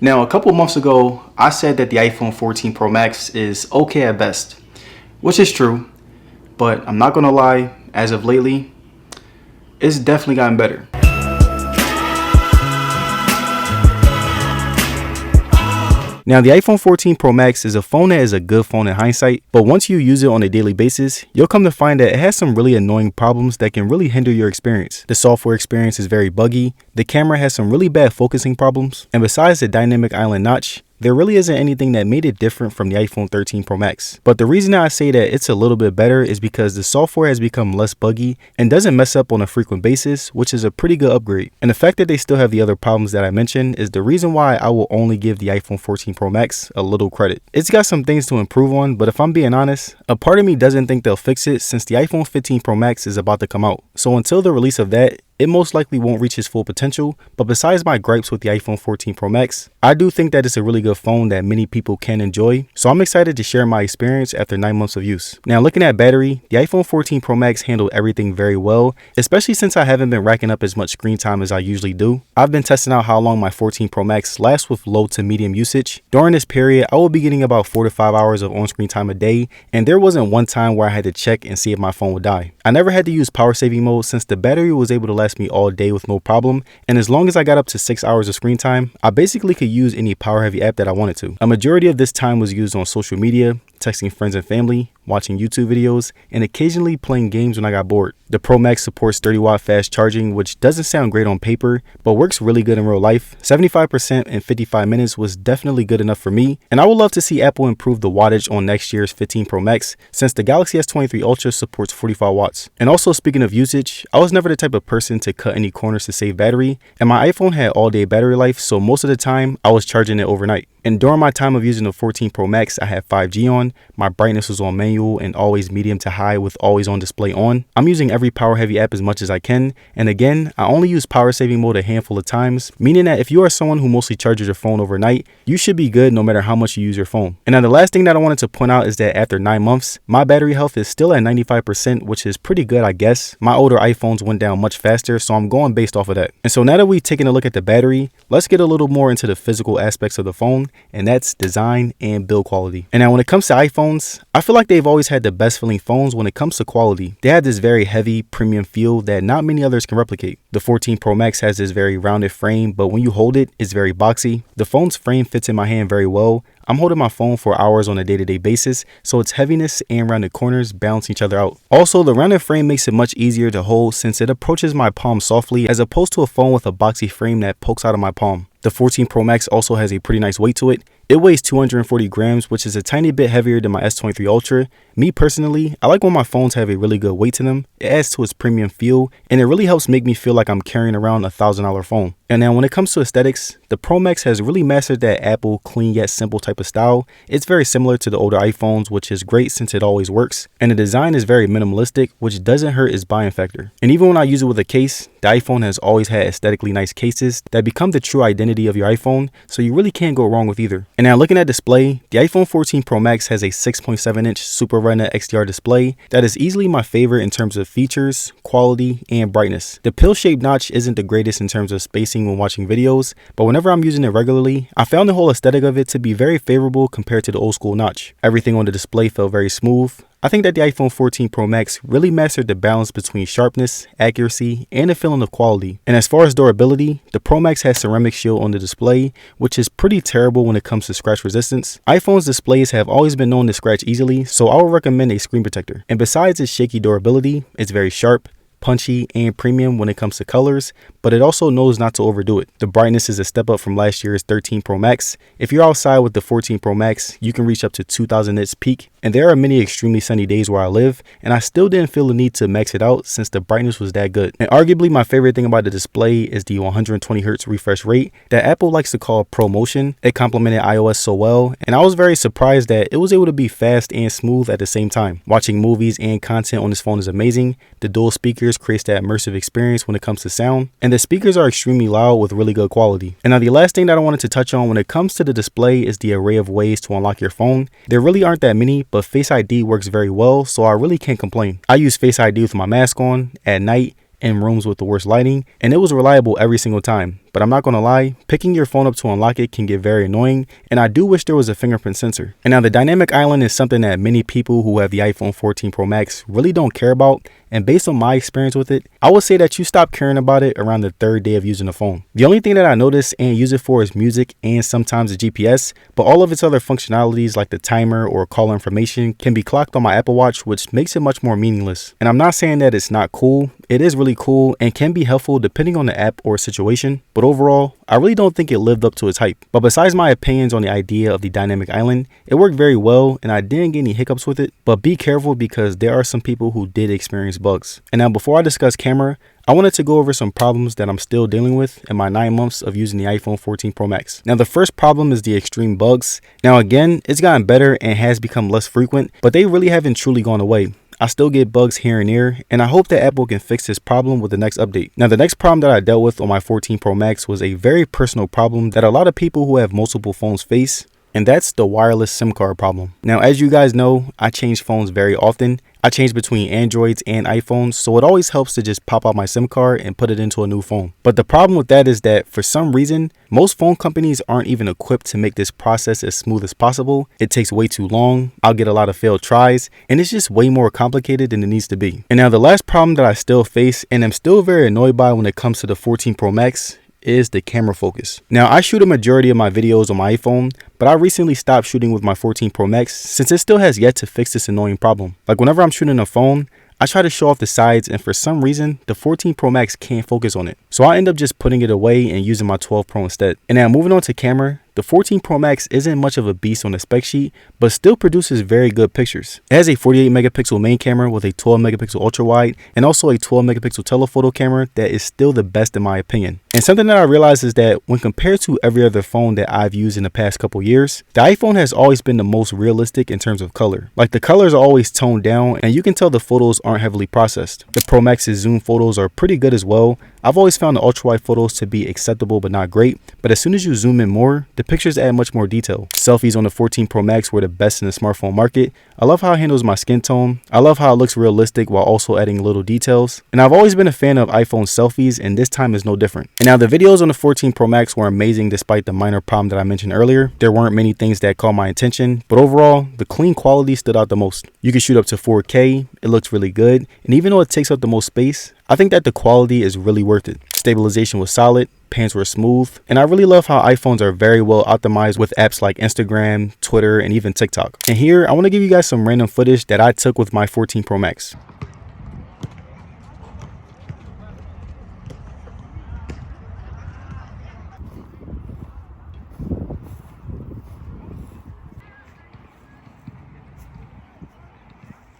Now, a couple months ago, I said that the iPhone 14 Pro Max is okay at best, which is true, but I'm not gonna lie, as of lately, it's definitely gotten better. Now, the iPhone 14 Pro Max is a phone that is a good phone in hindsight, but once you use it on a daily basis, you'll come to find that it has some really annoying problems that can really hinder your experience. The software experience is very buggy, the camera has some really bad focusing problems, and besides the dynamic island notch, there really isn't anything that made it different from the iPhone 13 Pro Max. But the reason I say that it's a little bit better is because the software has become less buggy and doesn't mess up on a frequent basis, which is a pretty good upgrade. And the fact that they still have the other problems that I mentioned is the reason why I will only give the iPhone 14 Pro Max a little credit. It's got some things to improve on, but if I'm being honest, a part of me doesn't think they'll fix it since the iPhone 15 Pro Max is about to come out. So until the release of that, it most likely won't reach its full potential, but besides my gripes with the iPhone 14 Pro Max, I do think that it's a really good phone that many people can enjoy, so I'm excited to share my experience after 9 months of use. Now, looking at battery, the iPhone 14 Pro Max handled everything very well, especially since I haven't been racking up as much screen time as I usually do. I've been testing out how long my 14 Pro Max lasts with low to medium usage. During this period, I will be getting about 4 to 5 hours of on-screen time a day, and there wasn't one time where I had to check and see if my phone would die. I never had to use power saving mode since the battery was able to last me all day with no problem, and as long as I got up to 6 hours of screen time, I basically could use any power heavy app that I wanted to. A majority of this time was used on social media, texting friends and family, watching YouTube videos, and occasionally playing games when I got bored. The Pro Max supports 30-watt fast charging, which doesn't sound great on paper, but works really good in real life. 75% in 55 minutes was definitely good enough for me, and I would love to see Apple improve the wattage on next year's 15 Pro Max, since the Galaxy S23 Ultra supports 45 watts. And also, speaking of usage, I was never the type of person to cut any corners to save battery, and my iPhone had all-day battery life, so most of the time, I was charging it overnight. And during my time of using the 14 Pro Max, I had 5G on, my brightness was on manual and always medium to high with always on display on. I'm using every power heavy app as much as I can, and again, I only use power saving mode a handful of times, meaning that if you are someone who mostly charges your phone overnight, you should be good no matter how much you use your phone. And now the last thing that I wanted to point out is that after 9 months, my battery health is still at 95%, which is pretty good, I guess. My older iPhones went down much faster, so I'm going based off of that. And so now that we've taken a look at the battery, let's get a little more into the physical aspects of the phone, and that's design and build quality. And now when it comes to iPhones, I feel like they've always had the best feeling phones when it comes to quality. They have this very heavy premium feel that not many others can replicate. The 14 Pro Max has this very rounded frame, but when you hold it, it's very boxy. The phone's frame fits in my hand very well. I'm holding my phone for hours on a day-to-day basis, so its heaviness and rounded corners balance each other out. Also, the rounded frame makes it much easier to hold since it approaches my palm softly as opposed to a phone with a boxy frame that pokes out of my palm. The 14 Pro Max also has a pretty nice weight to it. It weighs 240 grams, which is a tiny bit heavier than my S23 Ultra. Me personally, I like when my phones have a really good weight to them. It adds to its premium feel, and it really helps make me feel like I'm carrying around a $1,000 phone. And now when it comes to aesthetics, the Pro Max has really mastered that Apple clean yet simple type of style. It's very similar to the older iPhones, which is great since it always works. And the design is very minimalistic, which doesn't hurt its buying factor. And even when I use it with a case, the iPhone has always had aesthetically nice cases that become the true identity of your iPhone, so you really can't go wrong with either. And now looking at display, the iPhone 14 Pro Max has a 6.7-inch Super Retina XDR display that is easily my favorite in terms of features, quality, and brightness. The pill-shaped notch isn't the greatest in terms of spacing when watching videos, but whenever I'm using it regularly, I found the whole aesthetic of it to be very favorable compared to the old school notch. Everything on the display felt very smooth. I think that the iPhone 14 Pro Max really mastered the balance between sharpness, accuracy, and a feeling of quality. And as far as durability, the Pro Max has ceramic shield on the display, which is pretty terrible when it comes to scratch resistance. iPhone's displays have always been known to scratch easily, so I would recommend a screen protector. And besides its shaky durability, it's very sharp, punchy, and premium when it comes to colors, but it also knows not to overdo it. The brightness is a step up from last year's 13 Pro Max. If you're outside with the 14 Pro Max, you can reach up to 2000 nits peak, and there are many extremely sunny days where I live, and I still didn't feel the need to max it out since the brightness was that good. And arguably my favorite thing about the display is the 120Hz refresh rate that Apple likes to call ProMotion. It complemented iOS so well, and I was very surprised that it was able to be fast and smooth at the same time. Watching movies and content on this phone is amazing. The dual speakers creates that immersive experience when it comes to sound, and the speakers are extremely loud with really good quality. And now the last thing that I wanted to touch on when it comes to the display is the array of ways to unlock your phone. There really aren't that many, but Face ID works very well, so I really can't complain. I use Face ID with my mask on, at night, in rooms with the worst lighting, and it was reliable every single time. but I'm not gonna lie, picking your phone up to unlock it can get very annoying, and I do wish there was a fingerprint sensor. And now the dynamic island is something that many people who have the iPhone 14 Pro Max really don't care about, and based on my experience with it, I would say that you stop caring about it around the third day of using the phone. The only thing that I notice and use it for is music and sometimes the GPS, but all of its other functionalities like the timer or call information can be clocked on my Apple Watch, which makes it much more meaningless. And I'm not saying that it's not cool, it is really cool and can be helpful depending on the app or situation, but overall, I really don't think it lived up to its hype. But besides my opinions on the idea of the dynamic island, it worked very well and I didn't get any hiccups with it, but be careful because there are some people who did experience bugs. And now before I discuss camera, I wanted to go over some problems that I'm still dealing with in my 9 months of using the iPhone 14 Pro Max. Now the first problem is the extreme bugs. Now again, it's gotten better and has become less frequent, but they really haven't truly gone away. I still get bugs here and there, and I hope that Apple can fix this problem with the next update. Now the next problem that I dealt with on my 14 Pro Max was a very personal problem that a lot of people who have multiple phones face, and that's the wireless SIM card problem. Now as you guys know, I change phones very often. I change between Androids and iPhones, so it always helps to just pop out my SIM card and put it into a new phone. But the problem with that is that for some reason, most phone companies aren't even equipped to make this process as smooth as possible. It takes way too long, I'll get a lot of failed tries, and it's just way more complicated than it needs to be. And now the last problem that I still face and am still very annoyed by when it comes to the 14 Pro Max is the camera focus. Now I shoot a majority of my videos on my iPhone, but I recently stopped shooting with my 14 Pro Max since it still has yet to fix this annoying problem. Like whenever I'm shooting a phone, I try to show off the sides and for some reason, the 14 Pro Max can't focus on it. So I end up just putting it away and using my 12 Pro instead. And now moving on to camera, the 14 Pro Max isn't much of a beast on the spec sheet, but still produces very good pictures. It has a 48 megapixel main camera with a 12 megapixel ultra wide and also a 12 megapixel telephoto camera that is still the best in my opinion. And something that I realized is that when compared to every other phone that I've used in the past couple years, the iPhone has always been the most realistic in terms of color. Like the colors are always toned down and you can tell the photos aren't heavily processed. The Pro Max's zoom photos are pretty good as well. I've always found the ultra wide photos to be acceptable but not great, but as soon as you zoom in more, the pictures add much more detail. Selfies on the 14 Pro Max were the best in the smartphone market. I love how it handles my skin tone. I love how it looks realistic while also adding little details. And I've always been a fan of iPhone selfies and this time is no different. And now the videos on the 14 Pro Max were amazing despite the minor problem that I mentioned earlier. There weren't many things that caught my attention, but overall, the clean quality stood out the most. You can shoot up to 4K, it looks really good, and even though it takes up the most space, I think that the quality is really worth it. Stabilization was solid, pans were smooth, and I really love how iPhones are very well optimized with apps like Instagram, Twitter, and even TikTok. And here, I want to give you guys some random footage that I took with my 14 Pro Max.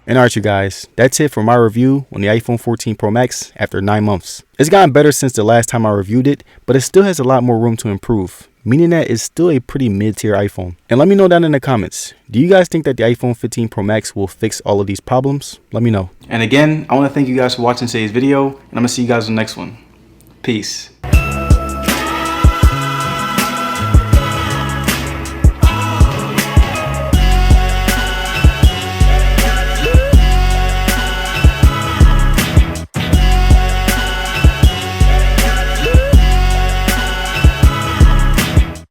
And alright you guys, that's it for my review on the iPhone 14 Pro Max after 9 months. It's gotten better since the last time I reviewed it, but it still has a lot more room to improve, meaning that it's still a pretty mid-tier iPhone. And let me know down in the comments, do you guys think that the iPhone 15 Pro Max will fix all of these problems? Let me know. And again, I want to thank you guys for watching today's video, and I'm going to see you guys in the next one. Peace.